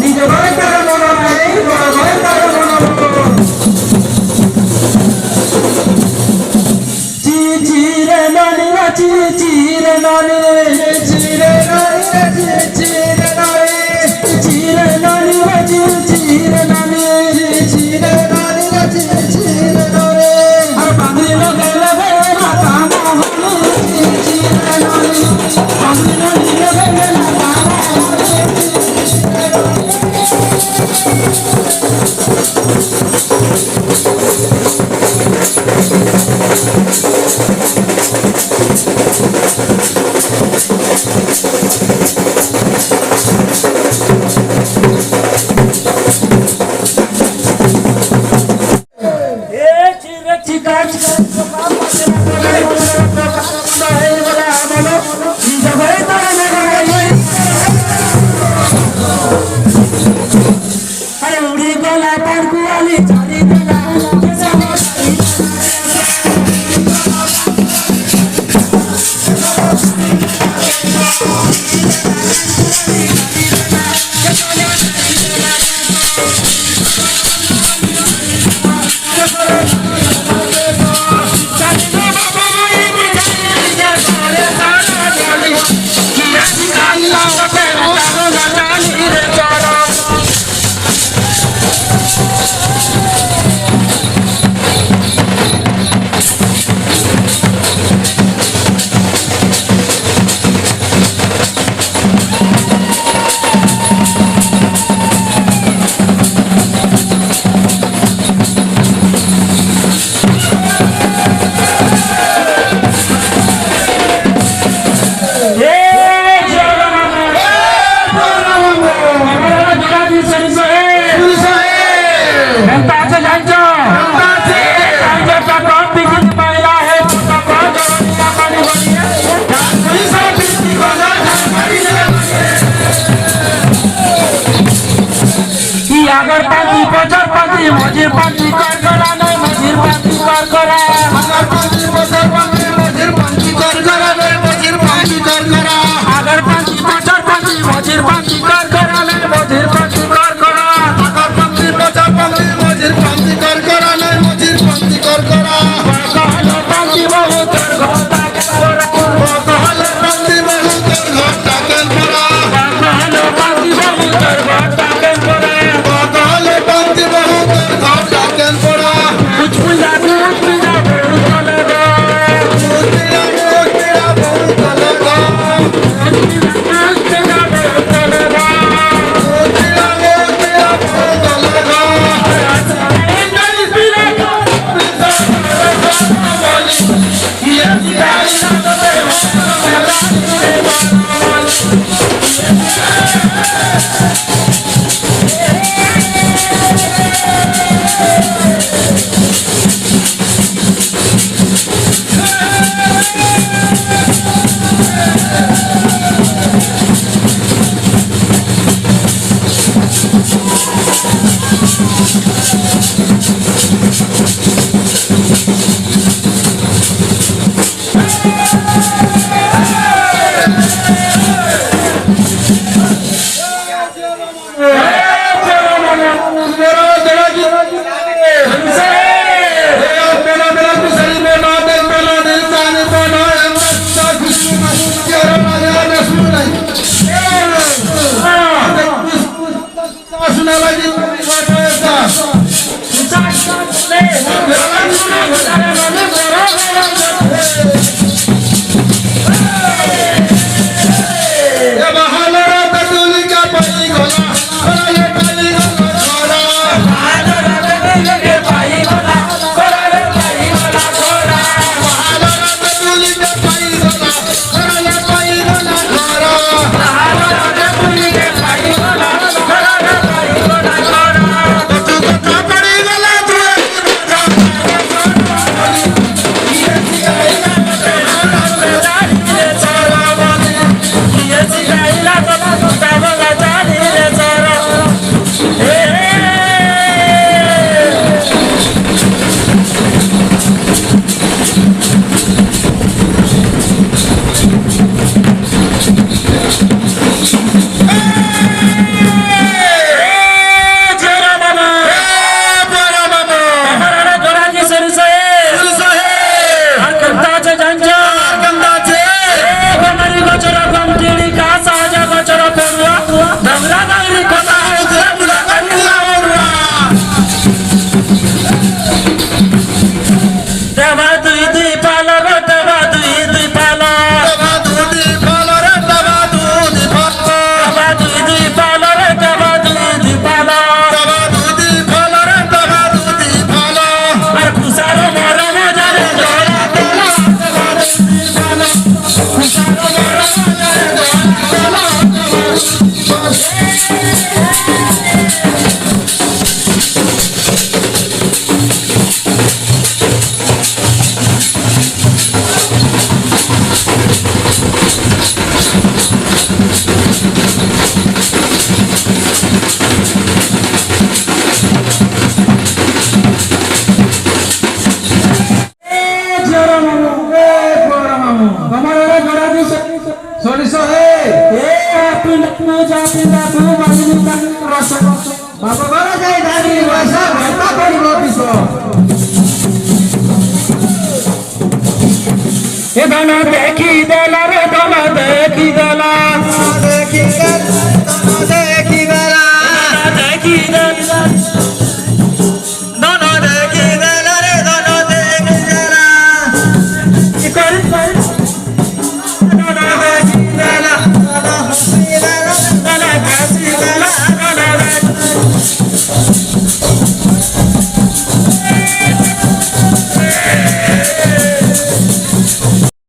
নিজ ঘরে তারা মনো নাই বড় ঘরে তারা মনো চিরে নানি চিরে নানি চিরে নানি চিরে নানি চিরে নানি চিরে নানি চিরে নানি চিরে নানি আর বাঁধি লগে লগে মাতা মোহনী চিরে নানি বাঁধি লগে লগে মাতা अगर पांची बजर पांची मजिर पांची कर करा नहीं मजिर पांची कर करा अगर पांची बजर पांची मजिर पांची कर करा नहीं मजिर पांची कर करा अगर पांची बजर पांची मजिर पांची कर करा नहीं मजिर पांची कर करा अगर पांची बजर पांची मजिर पांची कर करा नहीं मजिर पांची कर करा कहलो पांची बहुत घोटा के करा कहलो पांची बहुत घोटा के करा कहलो पांची बहुत घोटा के करा धन देखी देला रे धन दे